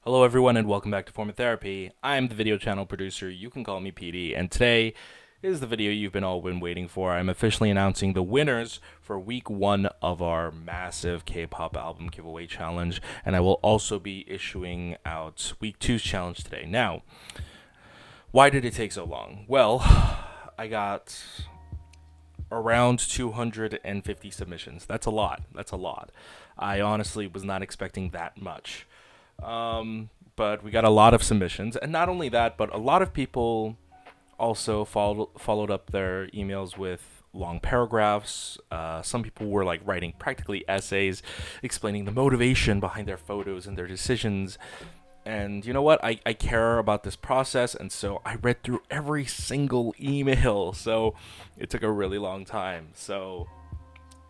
Hello everyone and welcome back to Form of Therapy. I'm the video channel producer, you can call me PD, and today is the video you've all been waiting for. I'm officially announcing the winners for week 1 of our massive K-pop album giveaway challenge, and I will also be issuing out week 2's challenge today. Now, why did it take so long? Well, I got around 250 submissions. That's a lot. I honestly was not expecting that much. But we got a lot of submissions, and not only that, but a lot of people also followed up their emails with long paragraphs. Some people were like writing practically essays explaining the motivation behind their photos and their decisions. And you know what? I care about this process, and so I read through every single email. So it took a really long time. So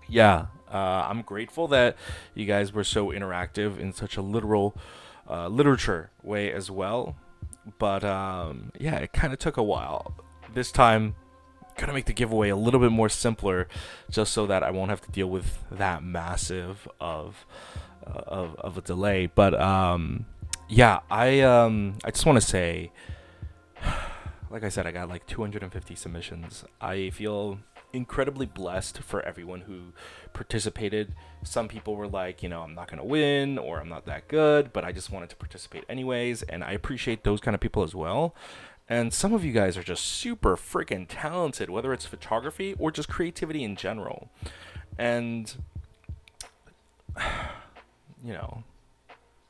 yeah, I'm grateful that you guys were so interactive in such a literal literature way as well. But yeah, it kind of took a while. This time, gonna make the giveaway a little bit more simpler, just so that I won't have to deal with that massive of a delay. But yeah, I just want to say, like I said, I got like 250 submissions. I feel incredibly blessed for everyone who participated. Some people were like, I'm not going to win or I'm not that good, but I just wanted to participate anyways. And I appreciate those kind of people as well. And some of you guys are just super freaking talented, whether it's photography or just creativity in general. And, you know,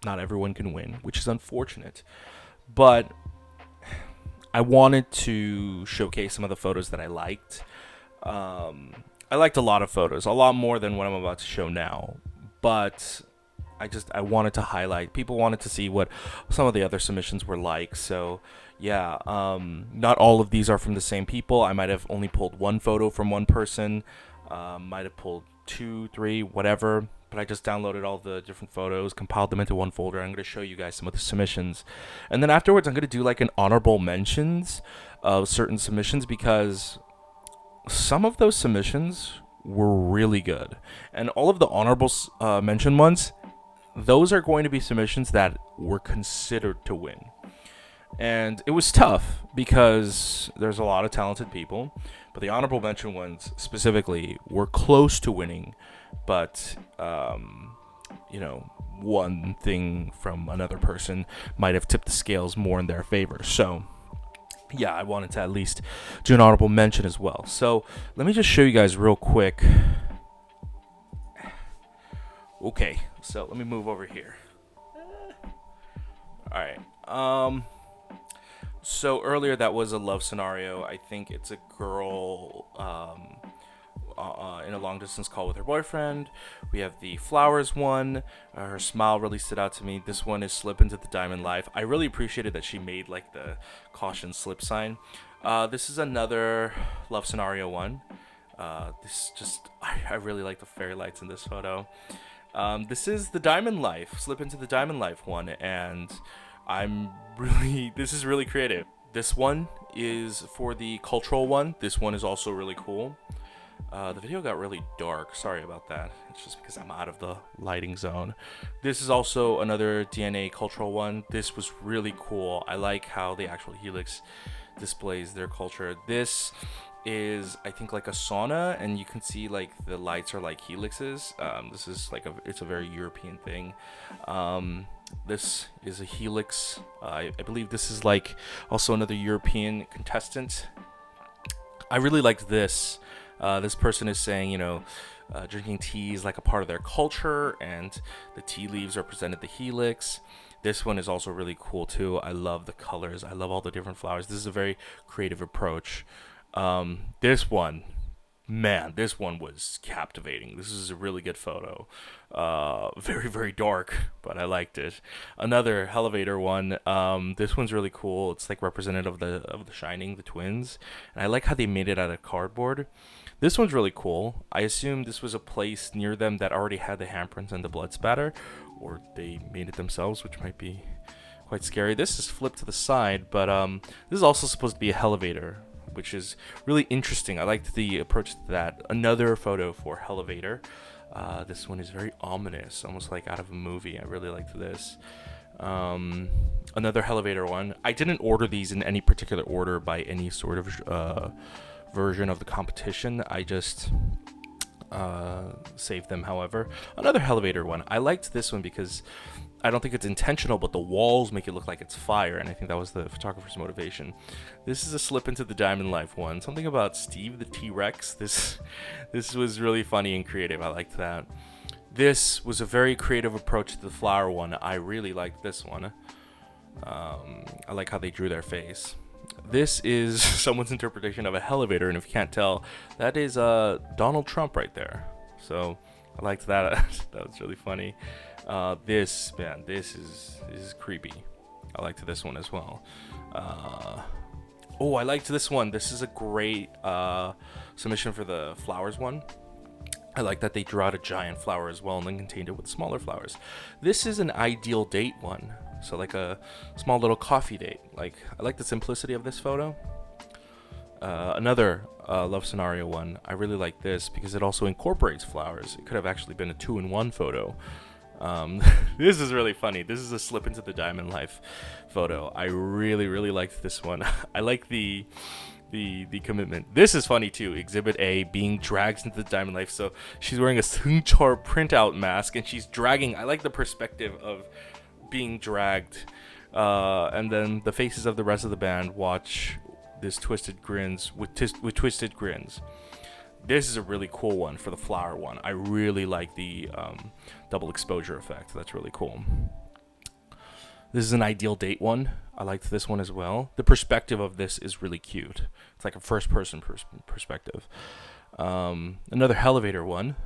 not everyone can win, which is unfortunate. But I wanted to showcase some of the photos that I liked. I liked a lot of photos, a lot more than what I'm about to show now. But I wanted to highlight. People wanted to see what some of the other submissions were like. So yeah, not all of these are from the same people. I might have only pulled one photo from one person. Might have pulled 2, 3, whatever. But I just downloaded all the different photos, compiled them into one folder. I'm going to show you guys some of the submissions. And then afterwards, I'm going to do like an honorable mentions of certain submissions, because some of those submissions were really good. And all of the honorable mention ones, those are going to be submissions that were considered to win. And it was tough because there's a lot of talented people, but the honorable mention ones specifically were close to winning. But, one thing from another person might have tipped the scales more in their favor. So yeah, I wanted to at least do an honorable mention as well. So let me just show you guys real quick. Okay, so let me move over here. All right. So earlier that was a love scenario. I think it's a girl in a long distance call with her boyfriend. We have the flowers one. Her smile really stood out to me. This one is slip into the diamond life. I really appreciated that she made like the caution slip sign. This is another love scenario one. I really like the fairy lights in this photo. This is the diamond life, slip into the diamond life one, and this is really creative. This one is for the cultural one. This one is also really cool. The video got really dark. Sorry about that. It's just because I'm out of the lighting zone. This is also another DNA cultural one. This was really cool. I like how the actual helix displays their culture. This is, I think, like a sauna, and you can see like the lights are like helixes. This is like it's a very European thing. This is a helix. I believe this is like also another European contestant. I really liked this. This person is saying, drinking tea is like a part of their culture, and the tea leaves represented the helix. This one is also really cool too. I love the colors. I love all the different flowers. This is a very creative approach. This one was captivating. This is a really good photo. Very, very dark, but I liked it. Another elevator one. This one's really cool. It's like representative of the Shining, the twins, and I like how they made it out of cardboard. This one's really cool. I assume this was a place near them that already had the handprints and the blood spatter, or they made it themselves, which might be quite scary. This is flipped to the side, but this is also supposed to be a elevator, which is really interesting. I liked the approach to that. Another photo for elevator. This one is very ominous, almost like out of a movie. I really liked this. Another elevator one. I didn't order these in any particular order by any sort of version of the competition. I just saved them. However, another elevator one. I liked this one because I don't think it's intentional, but the walls make it look like it's fire, and I think that was the photographer's motivation. This is a slip into the diamond life one. Something about Steve the T-Rex. This was really funny and creative. I liked that. This was a very creative approach to the flower one. I really liked this one. I like how they drew their face. This is someone's interpretation of a elevator, and if you can't tell, that is Donald Trump right there. So I liked that. That was really funny. This is creepy. I liked this one as well. Oh, I liked this one. This is a great submission for the flowers one. I like that they drew out a giant flower as well and then contained it with smaller flowers. This is an ideal date one. So like a small little coffee date. Like, I like the simplicity of this photo. Another love scenario one. I really like this because it also incorporates flowers. It could have actually been a 2-in-1 photo. This is really funny. This is a slip into the diamond life photo. I really liked this one. I like the commitment. This is funny too. Exhibit A, being dragged into the diamond life. So she's wearing a Sungchar printout mask and she's dragging. I like the perspective of being dragged, and then the faces of the rest of the band watch this twisted grins with twisted grins. This is a really cool one for the flower one. I really like the double exposure effect. That's really cool. This is an ideal date one. I liked this one as well. The perspective of this is really cute. It's like a first person perspective. Another elevator one.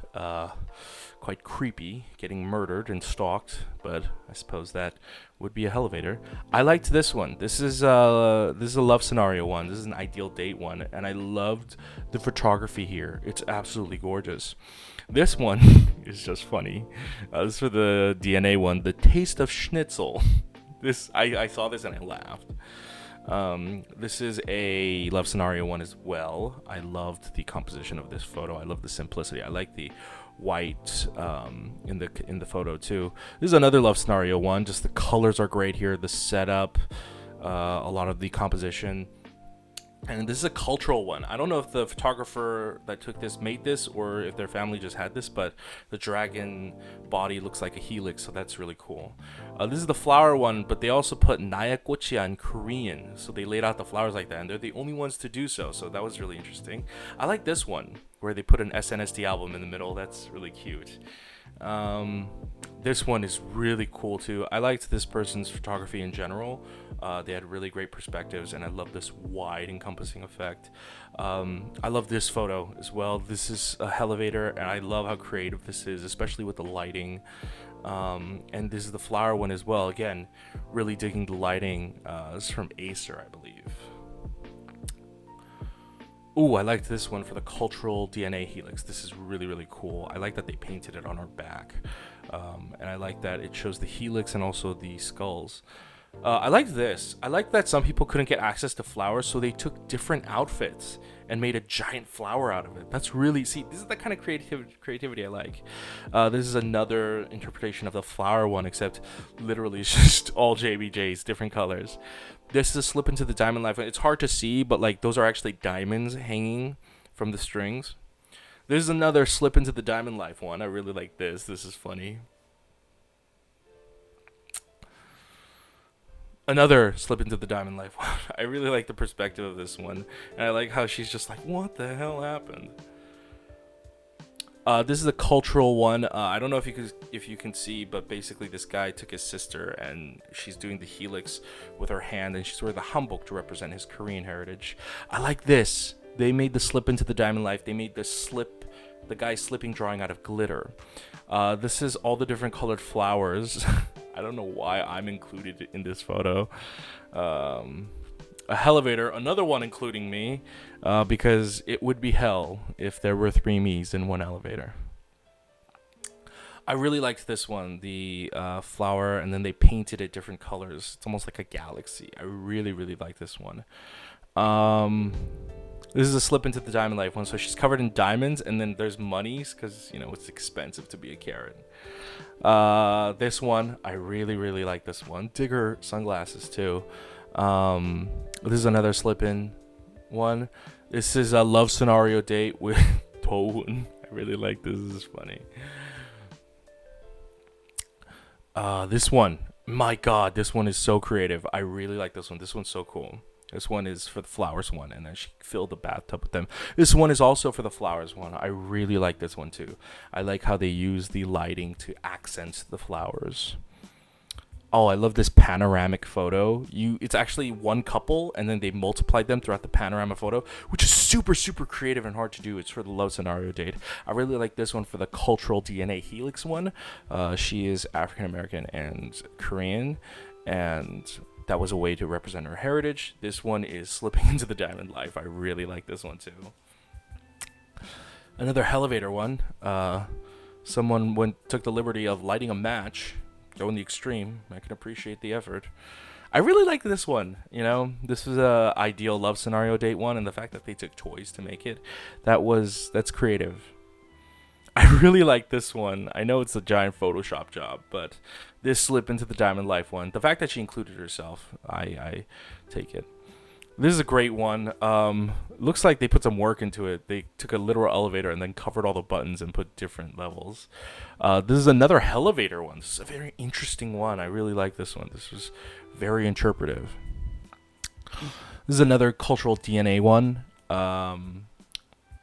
Quite creepy, getting murdered and stalked, but I suppose that would be a elevator. I liked this one. This is a love scenario one. This is an ideal date one, and I loved the photography here. It's absolutely gorgeous. This one is just funny. This is for the DNA one, the taste of schnitzel. This I saw this and I laughed. This is a love scenario one as well. I loved the composition of this photo. I love the simplicity. I like the white in the photo too. This is another love scenario one. Just the colors are great here. The setup, a lot of the composition. And this is a cultural one. I don't know if the photographer that took this made this or if their family just had this, but the dragon body looks like a helix, so that's really cool. This is the flower one, but they also put Nayakwochia in Korean, so they laid out the flowers like that, and they're the only ones to do so, so that was really interesting. I like this one, where they put an SNSD album in the middle. That's really cute. This one is really cool too. I liked this person's photography in general. They had really great perspectives, and I love this wide encompassing effect. I love this photo as well. This is a elevator, and I love how creative this is, especially with the lighting. And this is the flower one as well. Again, really digging the lighting. This is from Acer, I believe. Ooh, I liked this one for the cultural DNA helix. This is really cool. I like that they painted it on our back. And I like that it shows the helix and also the skulls. I like this. I like that some people couldn't get access to flowers, so they took different outfits and made a giant flower out of it. That's really, see, this is the kind of creativity I like. This is another interpretation of the flower one, except literally it's just all JBJs, different colors. This is a slip into the diamond life. It's hard to see, but like those are actually diamonds hanging from the strings. There's another slip into the diamond life one. I really like this. This is funny. Another slip into the diamond life one. I really like the perspective of this one, and I like how she's just like, what the hell happened? This is a cultural one. I don't know if you can see, but basically this guy took his sister and she's doing the helix with her hand, and she's wearing the hanbok to represent his Korean heritage. I like this. They made the slip into the diamond life. They made the guy slipping drawing out of glitter. This is all the different colored flowers. I don't know why I'm included in this photo. A elevator, another one including me, because it would be hell if there were 3 me's in one elevator. I really liked this one, the flower, and then they painted it different colors. It's almost like a galaxy. I really like this one. This is a slip into the diamond life one. So she's covered in diamonds, and then there's monies because, you know, it's expensive to be a Karen. This one, I really like this one. Digger sunglasses too. This is another slip in one. This is a love scenario date with Toon. I really like this. This is funny. This one, my God, this one is so creative. I really like this one. This one's so cool. This one is for the flowers one, and then she filled the bathtub with them. This one is also for the flowers one. I really like this one too. I like how they use the lighting to accent the flowers. Oh, I love this panoramic photo. It's actually one couple, and then they multiplied them throughout the panorama photo, which is super creative and hard to do. It's for the love scenario date. I really like this one for the cultural DNA helix one. She is African American and Korean, and that was a way to represent her heritage. This one is slipping into the diamond life. I really like this one too. Another elevator one. Someone took the liberty of lighting a match. Going the extreme. I can appreciate the effort. I really like this one. You know, this is a ideal love scenario date one, and the fact that they took toys to make it, that's creative. I really like this one. I know it's a giant Photoshop job, but this slip into the diamond life one, the fact that she included herself, I take it. This is a great one. Looks like they put some work into it. They took a literal elevator and then covered all the buttons and put different levels. This is another elevator one. This is a very interesting one. I really like this one. This was very interpretive. This is another cultural DNA one.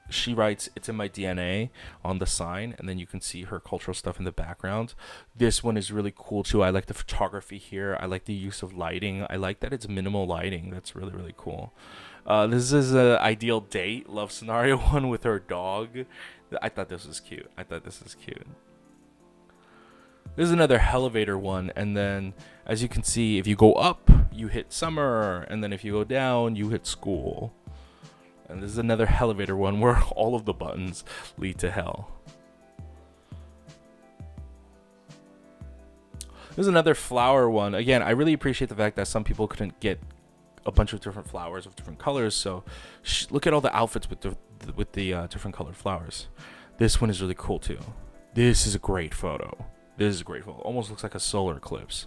She writes, "It's in my DNA" on the sign, and then you can see her cultural stuff in the background. This one is really cool too. I like the photography here. I like the use of lighting. I like that it's minimal lighting. That's really cool. This is an ideal date love scenario one with her dog. I thought this was cute. This is another elevator one, and then as you can see, if you go up, you hit summer, and then if you go down, you hit school. And this is another elevator one where all of the buttons lead to hell. There's another flower one. Again, I really appreciate the fact that some people couldn't get a bunch of different flowers of different colors. So look at all the outfits with the different colored flowers. This one is really cool too. This is a great photo. Almost looks like a solar eclipse.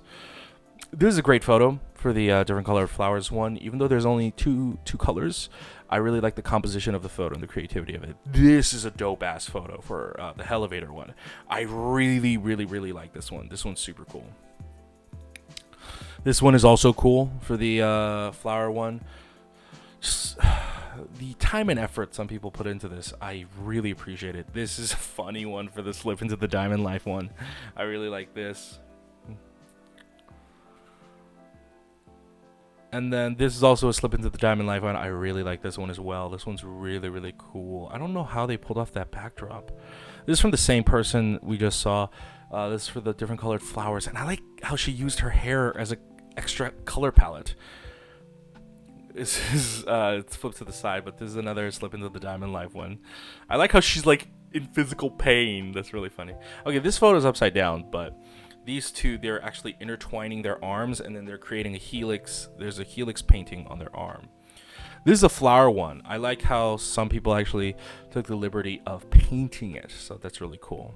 This is a great photo for the different colored flowers one. Even though there's only two colors, I really like the composition of the photo and the creativity of it. This is a dope ass photo for the elevator one. I really like this one. This one's super cool. This one is also cool for the flower one. Just the time and effort some people put into this, I really appreciate it. This is a funny one for the slip into the diamond life one. I really like this. And then this is also a slip into the diamond life one. I really like this one as well. This one's really cool. I don't know how they pulled off that backdrop. This is from the same person we just saw. This is for the different colored flowers, and I like how she used her hair as an extra color palette. This is it's flipped to the side, but this is another slip into the diamond life one. I like how she's like in physical pain. That's really funny. Okay, this photo is upside down, but these two, they're actually intertwining their arms, and then they're creating a helix. There's a helix painting on their arm. This is a flower one. I like how some people actually took the liberty of painting it, so that's really cool.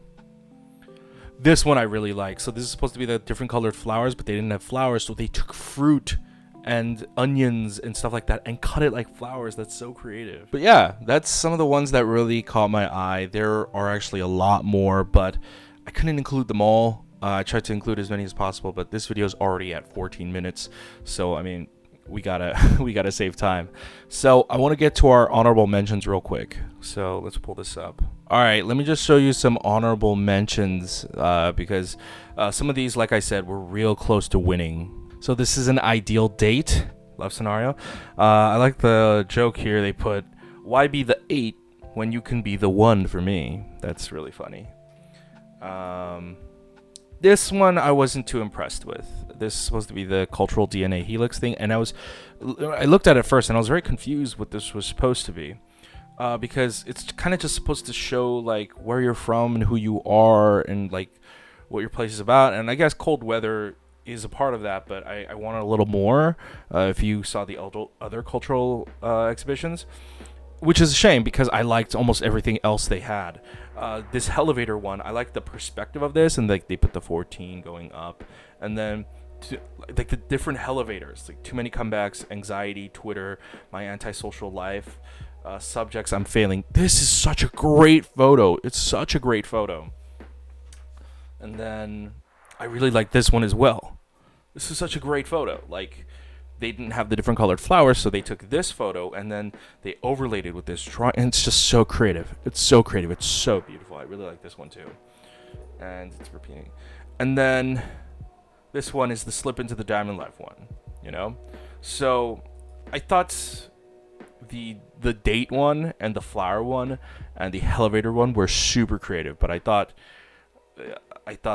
This one I really like. So this is supposed to be the different colored flowers, but they didn't have flowers, so they took fruit and onions and stuff like that and cut it like flowers. That's so creative. But yeah, that's some of the ones that really caught my eye. There are actually a lot more, but I couldn't include them all. I tried to include as many as possible, but this video is already at 14 minutes. So, I mean, we gotta save time. So I want to get to our honorable mentions real quick. So let's pull this up. All right, let me just show you some honorable mentions because some of these, like I said, were real close to winning. So this is an ideal date love scenario. I like the joke here. They put, "Why be the 8 when you can be the 1 for me?" That's really funny. This one I wasn't too impressed with. This is supposed to be the cultural DNA helix thing, and I looked at it first and I was very confused what this was supposed to be, because it's kind of just supposed to show like where you're from and who you are and like what your place is about, and I guess cold weather is a part of that, but I wanted a little more. If you saw the other cultural exhibitions, which is a shame because I liked almost everything else they had. This elevator one, I like the perspective of this, and like they put the 14 going up, and then like the different elevators, like too many comebacks, anxiety, Twitter, my antisocial life, subjects I'm failing. This is such a great photo. It's such a great photo. And then I really like this one as well. This is such a great photo. Like, they didn't have the different colored flowers, so they took this photo and then they overlaid it with this drawing, and it's just so creative. It's so creative. It's so beautiful. I really like this one too. And it's repeating. And then this one is the slip into the diamond life one, you know? So I thought the date one and the flower one and the elevator one were super creative, but I thought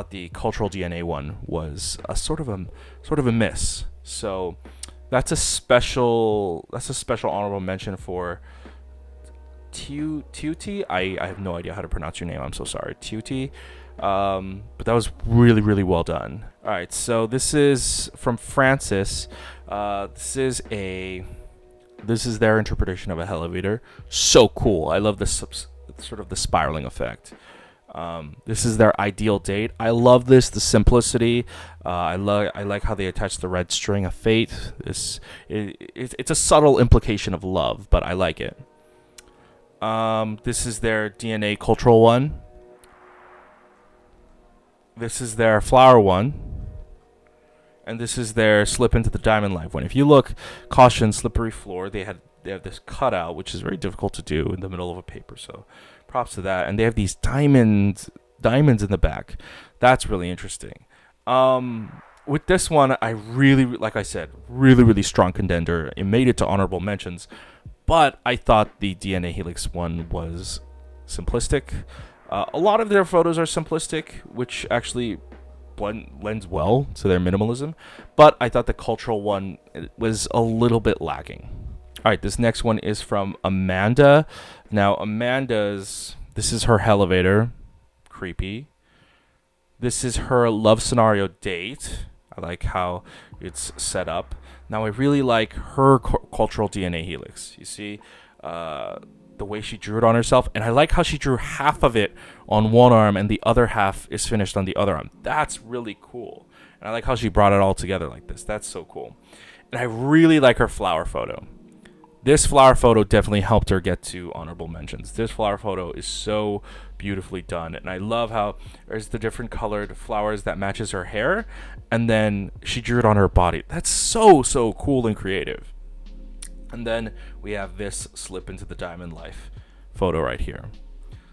the cultural DNA one was a sort of a miss. So that's a special honorable mention for Tuti. I have no idea how to pronounce your name. I'm so sorry, Tuti. But that was really, really well done. All right, so this is from Francis. This is their interpretation of a elevator. So cool. I love this sort of the spiraling effect. This is their ideal date. I love this, the simplicity. I like how they attach the red string of fate. It's a subtle implication of love, but I like it. This is their DNA cultural one. This is their flower one. And this is their slip into the diamond life one. If you look, caution, slippery floor, they have this cutout, which is very difficult to do in the middle of a paper, so props to that. And they have these diamonds in the back. That's really interesting. With this one, I really, like I said, really strong contender. It made it to honorable mentions, but I thought the DNA Helix one was simplistic. A lot of their photos are simplistic, which actually lends well to their minimalism, but I thought the cultural one was a little bit lacking. All right, this next one is from Amanda. Now, this is her elevator. Creepy. This is her love scenario date. I like how it's set up. Now, I really like her cultural DNA helix. You see the way she drew it on herself, and I like how she drew half of it on one arm and the other half is finished on the other arm. That's really cool. And I like how she brought it all together like this. That's so cool. And I really like her flower photo. This flower photo definitely helped her get to honorable mentions. This flower photo is so beautifully done. And I love how there's the different colored flowers that matches her hair. And then she drew it on her body. That's so cool and creative. And then we have this slip into the diamond life photo right here.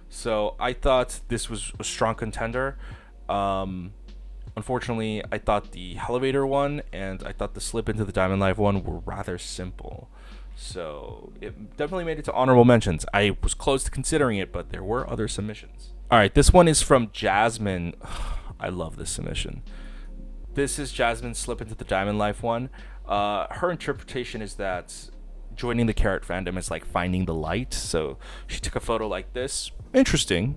So I thought this was a strong contender. Unfortunately, I thought the elevator one and I thought the slip into the diamond life one were rather simple. So it definitely made it to honorable mentions. I was close to considering it, but there were other submissions. All right, this one is from Jasmine. I love this submission. This is Jasmine's slip into the diamond life one. Her interpretation is that joining the carrot fandom is like finding the light. So she took a photo like this. Interesting.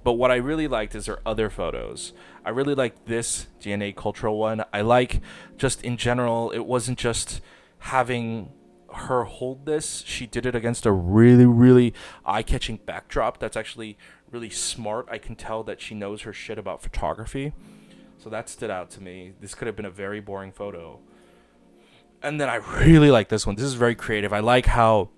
But what I really liked is her other photos. I really liked this DNA cultural one. I like just in general, it wasn't just having her hold this. She did it against a really eye-catching backdrop that's actually really smart. I can tell that she knows her shit about photography. So that stood out to me. This could have been a very boring photo. And then I really like this one. This is very creative. I like how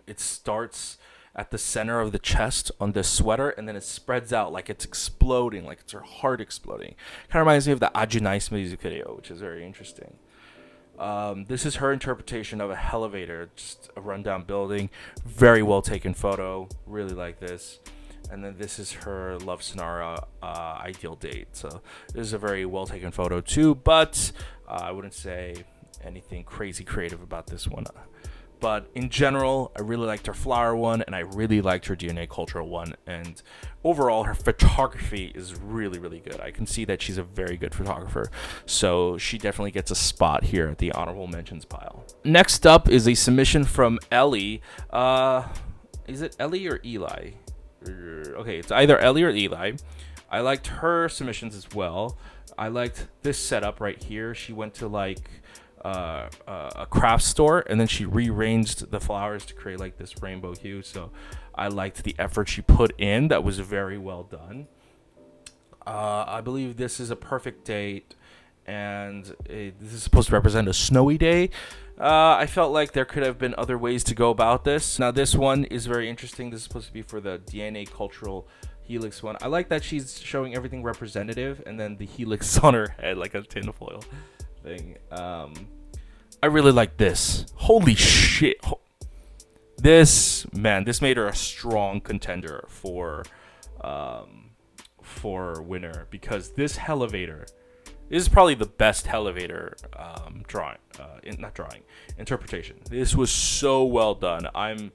it starts at the center of the chest on this sweater, and then it spreads out like it's exploding, like it's her heart exploding. Kind of reminds me of the Aju Nice music video, which is very interesting. This is her interpretation of a elevator, just a rundown building. Very well taken photo. Really like this. And then this is her love scenario ideal date. So this is a very well taken photo too, but I wouldn't say anything crazy creative about this one. But in general, I really liked her flower one, and I really liked her DNA cultural one. And overall, her photography is really good. I can see that she's a very good photographer. So she definitely gets a spot here at the honorable mentions pile. Next up is a submission from Ellie. Is it Ellie or Eli? Okay, it's either Ellie or Eli. I liked her submissions as well. I liked this setup right here. She went to like a craft store, and then she rearranged the flowers to create like this rainbow hue. So I liked the effort she put in. That was very well done. I believe this is a perfect date, and this is supposed to represent a snowy day. I felt like there could have been other ways to go about this. Now this one is very interesting. This is supposed to be for the DNA cultural helix one. I like that she's showing everything representative, and then the helix on her head like a tinfoil thing. I really like this. Holy shit. This made her a strong contender for winner, because this elevator is probably the best elevator interpretation. This was so well done. I'm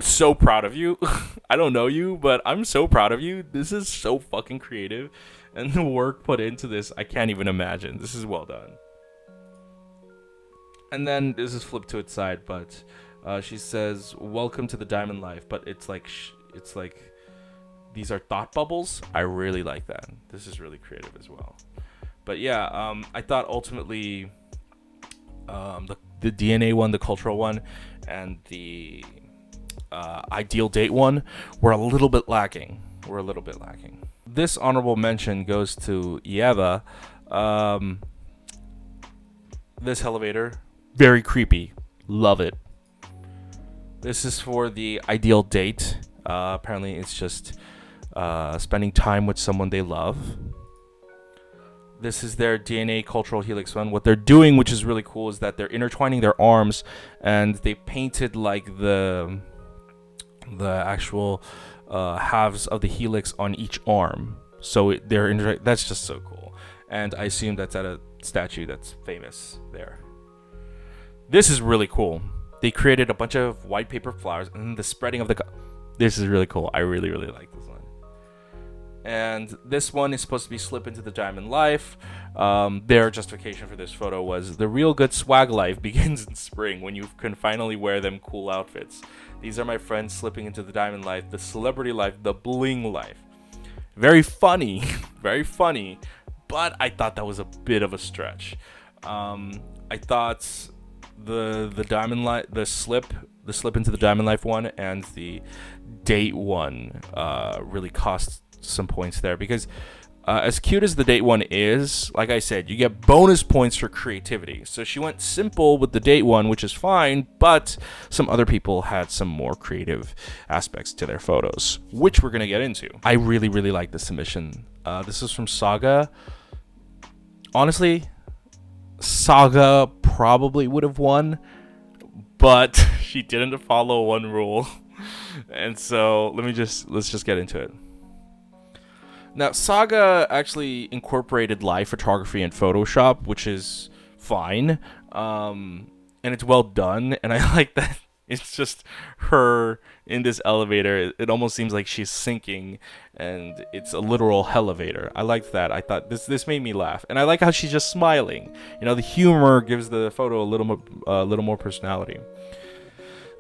so proud of you. I don't know you, but I'm so proud of you. This is so fucking creative, and the work put into this, I can't even imagine. This is well done. And then this is flipped to its side, but she says, "Welcome to the diamond life," but it's like these are thought bubbles. I really like that. This is really creative as well. But yeah, I thought ultimately the DNA one, the cultural one, and the ideal date one were a little bit lacking. This honorable mention goes to Eva. This elevator, very creepy. Love it. This is for the ideal date. Apparently it's just spending time with someone they love. This is their DNA cultural helix one. What they're doing, which is really cool, is that they're intertwining their arms, and they painted like the actual halves of the helix on each arm. So that's just so cool. And I assume that's at a statue that's famous there. This is really cool. They created a bunch of white paper flowers, and the spreading of this is really cool. I really like this one. And this one is supposed to be slip into the diamond life. Their justification for this photo was the real good swag life begins in spring when you can finally wear them cool outfits. These are my friends slipping into the diamond life, the celebrity life, the bling life. Very funny, very funny, but I thought that was a bit of a stretch. I thought the diamond life, the slip into the diamond life one, and the date one really cost some points there, because as cute as the date one is, like I said, you get bonus points for creativity. So she went simple with the date one, which is fine, but some other people had some more creative aspects to their photos, which we're gonna get into. I really like this submission. This is from Saga. Honestly, Saga probably would have won, but she didn't follow one rule. And so let's just get into it. Now, Saga actually incorporated live photography in Photoshop, which is fine, and it's well done. And I like that it's just her in this elevator. It almost seems like she's sinking, and it's a literal elevator. I liked that. I thought this made me laugh, and I like how she's just smiling. You know, the humor gives the photo a little more personality.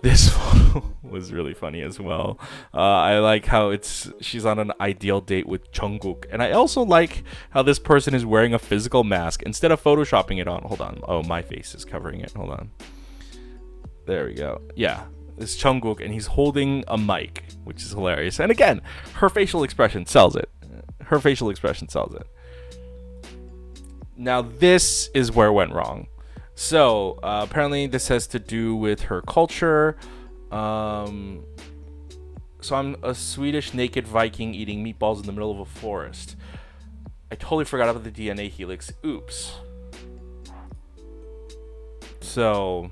This photo was really funny as well. I like how she's on an ideal date with Jungkook, and I also like how this person is wearing a physical mask instead of photoshopping it on. Hold on. Oh, my face is covering it. Hold on. There we go. Yeah, it's Jungkook, and he's holding a mic, which is hilarious. And again, her facial expression sells it. Now, this is where it went wrong. So, apparently this has to do with her culture. So I'm a Swedish naked Viking eating meatballs in the middle of a forest. I totally forgot about the DNA helix. Oops. So,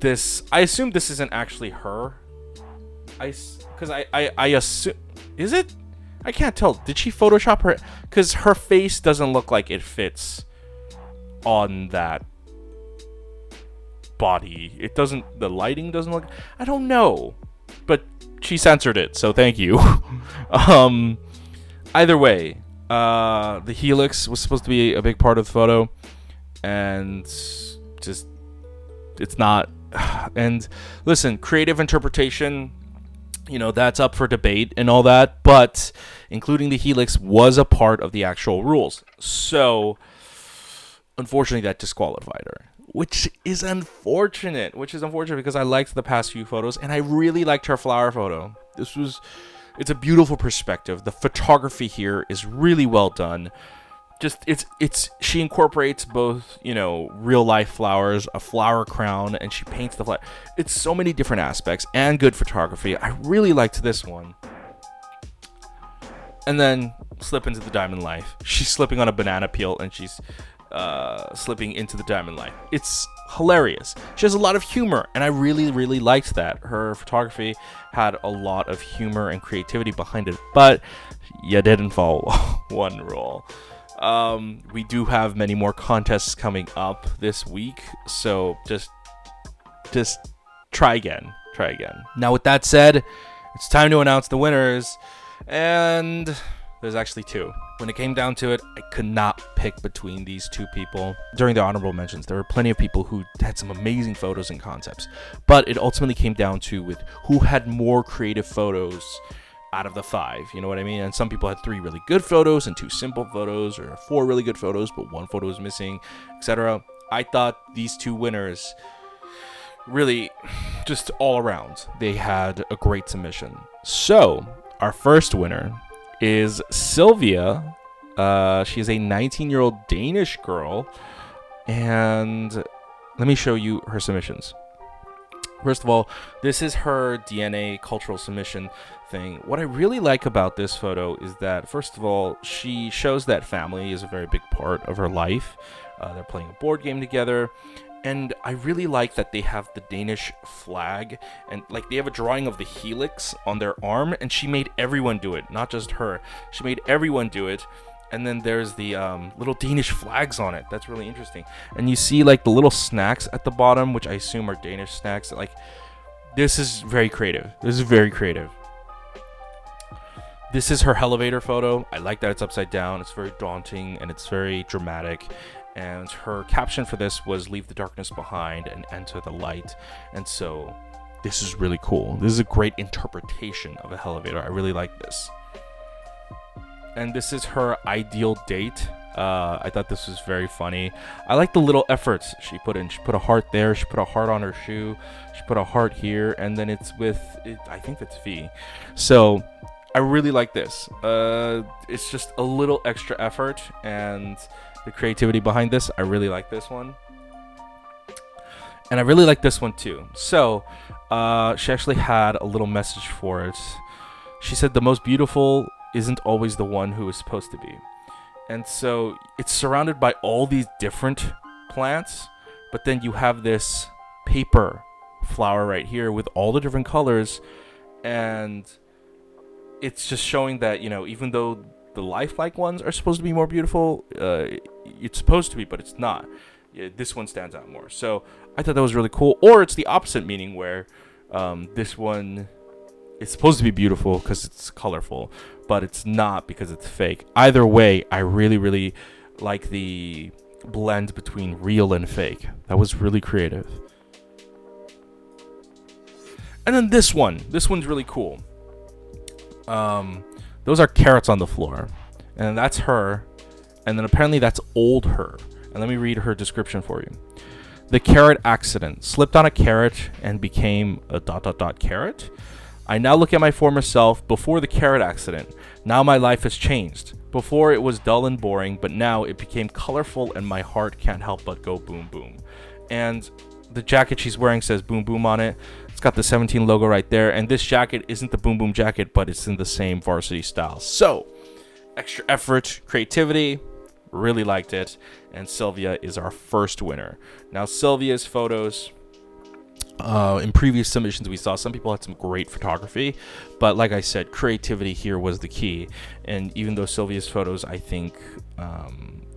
I assume this isn't actually her. Because I assume... Is it? I can't tell. Did she Photoshop her? Because her face doesn't look like it fits on that body. It doesn't, the lighting doesn't look, I don't know, but she censored it, so thank you. Either way, the helix was supposed to be a big part of the photo, and just it's not. And listen, creative interpretation, you know, that's up for debate and all that, but including the helix was a part of the actual rules. So Unfortunately, that disqualified her, which is unfortunate. Because I liked the past few photos, and I really liked her flower photo. It's a beautiful perspective. The photography here is really well done. She incorporates both, real life flowers, a flower crown, and she paints the flower. It's so many different aspects and good photography. I really liked this one. And then slip into the diamond life. She's slipping on a banana peel, and she's slipping into the diamond life. It's hilarious. She has a lot of humor, and I really, really liked that. Her photography had a lot of humor and creativity behind it, but you didn't follow one rule. We do have many more contests coming up this week, so just try again. Now, with that said, it's time to announce the winners, and there's actually two. When it came down to it, I could not pick between these two people. During the honorable mentions, there were plenty of people who had some amazing photos and concepts, but it ultimately came down to with who had more creative photos out of the 5, you know what I mean? And some people had 3 really good photos and 2 simple photos, or 4 really good photos but 1 photo was missing, etc. I thought these 2 winners really just all around, they had a great submission. So our first winner is Sylvia. She is a 19-year-old Danish girl, and let me show you her submissions. First of all, this is her DNA cultural submission thing. What I really like about this photo is that, first of all, she shows that family is a very big part of her life. They're playing a board game together, and I really like that they have the Danish flag, and like they have a drawing of the helix on their arm, and she made everyone do it, not just her. She made everyone do it. And then there's the little Danish flags on it. That's really interesting. And you see like the little snacks at the bottom, which I assume are Danish snacks. Like, this is very creative. This is her elevator photo. I like that it's upside down. It's very daunting and it's very dramatic. And her caption for this was "Leave the darkness behind and enter the light." And so this is really cool. This is a great interpretation of a elevator. I really like this. And this is her ideal date. I thought this was very funny. I like the little efforts she put in. She put a heart there. She put a heart on her shoe. She put a heart here. And then it's with, I think that's V. So I really like this. It's just a little extra effort. And the creativity behind this, I really like this one. And I really like this one too. So she actually had a little message for it. She said, "The most beautiful isn't always the one who is supposed to be." And so it's surrounded by all these different plants, but then you have this paper flower right here with all the different colors, and it's just showing that, even though the lifelike ones are supposed to be more beautiful, it's supposed to be, but it's not. This one stands out more. So I thought that was really cool. Or it's the opposite meaning, where this one is supposed to be beautiful because it's colorful, but it's not because it's fake. Either way, I really, really like the blend between real and fake. That was really creative. And then this one's really cool. Those are carrots on the floor, and that's her, and then apparently that's old her. And let me read her description for you. "The carrot accident. Slipped on a carrot and became a ... carrot. I now look at my former self before the carrot accident. Now my life has changed. Before it was dull and boring, but now it became colorful and my heart can't help but go boom boom." And the jacket she's wearing says boom boom on it. It's got the 17 logo right there. And this jacket isn't the boom boom jacket, but it's in the same varsity style. So extra effort, creativity, really liked it. And Sylvia is our first winner. Now Sylvia's photos, in previous submissions we saw some people had some great photography, but like I said, creativity here was the key. And even though Sylvia's photos, I think,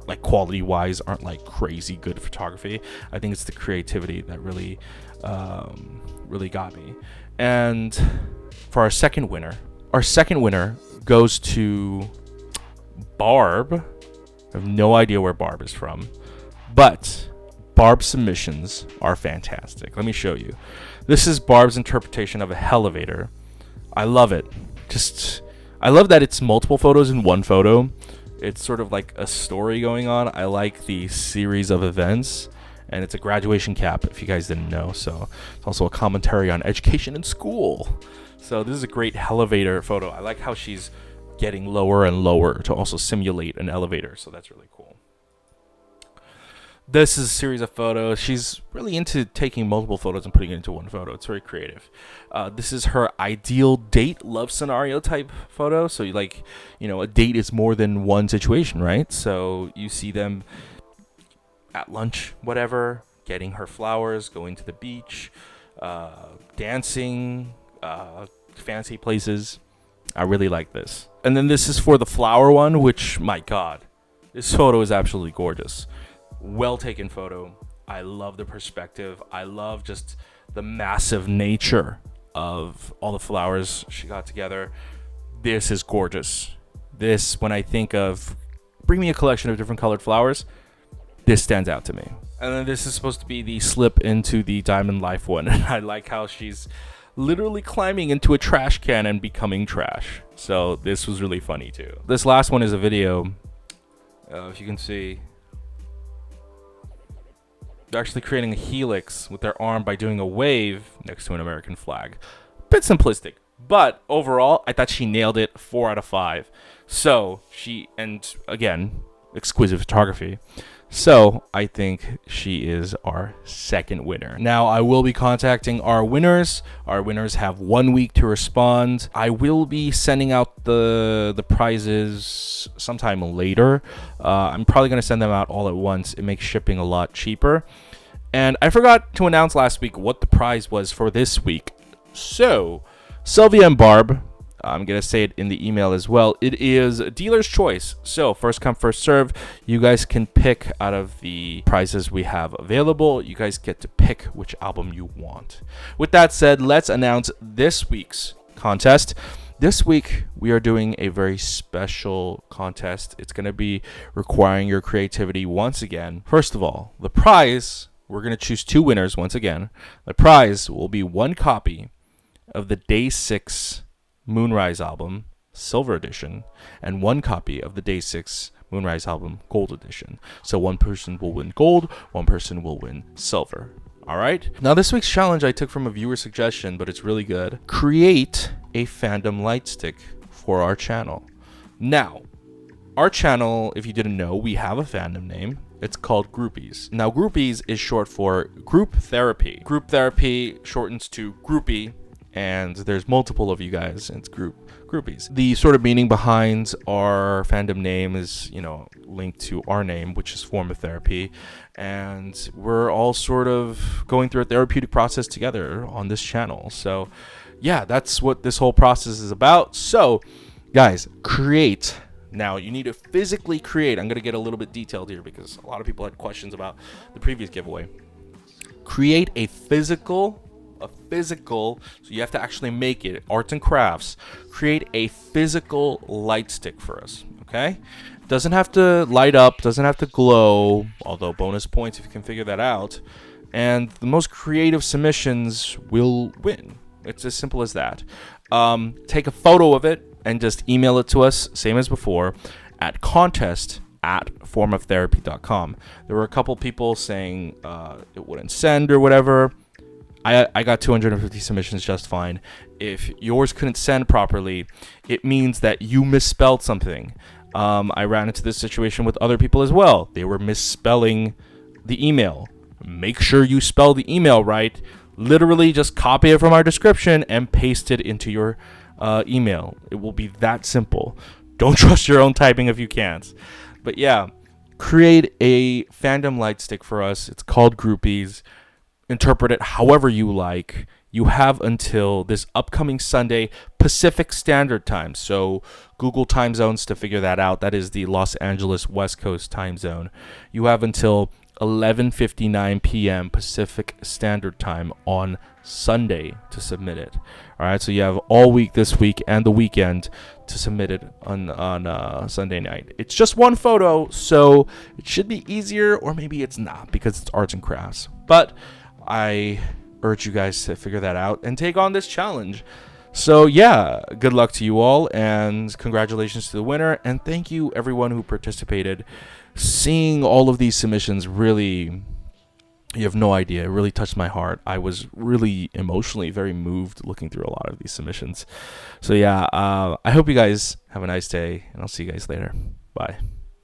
like quality wise, aren't like crazy good photography, I think it's the creativity that really got me. And for our second winner goes to Barb. I have no idea where Barb is from, but Barb's submissions are fantastic. Let me show you. This is Barb's interpretation of a elevator. I love it. I love that it's multiple photos in one photo. It's sort of like a story going on. I like the series of events, and it's a graduation cap, if you guys didn't know. So it's also a commentary on education in school. So this is a great elevator photo. I like how she's getting lower and lower to also simulate an elevator. So that's really cool. This is a series of photos. She's really into taking multiple photos and putting it into one photo. It's very creative. This is her ideal date love scenario type photo. So a date is more than one situation, right? So you see them at lunch, whatever, getting her flowers, going to the beach, dancing, fancy places. I really like this. And then this is for the flower one, which, my God, this photo is absolutely gorgeous. Well taken photo. I love the perspective. I love just the massive nature of all the flowers she got together. This is gorgeous. This, when I think of bring me a collection of different colored flowers, this stands out to me. And then this is supposed to be the slip into the Diamond Life one. And I like how she's literally climbing into a trash can and becoming trash. So this was really funny too. This last one is a video. If you can see, they're actually creating a helix with their arm by doing a wave next to an American flag. Bit simplistic, but overall, I thought she nailed it. 4 out of 5. So and again, exquisite photography. So I think she is our second winner. Now I will be contacting our winners. Our winners have 1 week to respond. I will be sending out the prizes sometime later. I'm probably going to send them out all at once. It makes shipping a lot cheaper. And I forgot to announce last week what the prize was for this week. So Sylvia and Barb, I'm going to say it in the email as well. It is dealer's choice. So first come, first serve. You guys can pick out of the prizes we have available. You guys get to pick which album you want. With that said, let's announce this week's contest. This week, we are doing a very special contest. It's going to be requiring your creativity once again. First of all, the prize, we're going to choose 2 winners once again. The prize will be 1 copy of the Day 6 Moonrise album, Silver Edition, and 1 copy of the Day 6 Moonrise album, Gold Edition. So 1 person will win gold, 1 person will win silver. All right? Now, this week's challenge I took from a viewer suggestion, but it's really good. Create a fandom light stick for our channel. Now, our channel, if you didn't know, we have a fandom name. It's called Groupies. Now, Groupies is short for Group Therapy. Group Therapy shortens to Groupie, and there's multiple of you guys, and it's groupies. The sort of meaning behind our fandom name is, linked to our name, which is Form of Therapy, and we're all sort of going through a therapeutic process together on this channel. So yeah, that's what this whole process is about. So guys, create. Now you need to physically create. I'm going to get a little bit detailed here because a lot of people had questions about the previous giveaway. Create a physical, so you have to actually make it, arts and crafts. Create a physical light stick for us, okay? Doesn't have to light up, doesn't have to glow, although bonus points if you can figure that out. And the most creative submissions will win. It's as simple as that. Take a photo of it and just email it to us, same as before, at contest@formoftherapy.com. There were a couple people saying it wouldn't send or whatever. I got 250 submissions just fine. If yours couldn't send properly, it means that you misspelled something. I ran into this situation with other people as well. They were misspelling the email. Make sure you spell the email right. Literally just copy it from our description and paste it into your email. It will be that simple. Don't trust your own typing if you can't. But yeah, create a fandom light stick for us. It's called Groupies. Interpret it however you like. You have until this upcoming Sunday Pacific Standard Time. So Google time zones to figure that out. That is the Los Angeles West Coast time zone. You have until 11:59 p.m. Pacific Standard Time on Sunday to submit it. All right, so you have all week this week and the weekend to submit it on Sunday night. It's just 1 photo, so it should be easier, or maybe it's not because it's arts and crafts. But I urge you guys to figure that out and take on this challenge. So yeah, good luck to you all, and congratulations to the winner, and thank you everyone who participated. Seeing all of these submissions really, you have no idea, it really touched my heart. I was really emotionally very moved looking through a lot of these submissions. So yeah, I hope you guys have a nice day, and I'll see you guys later. Bye.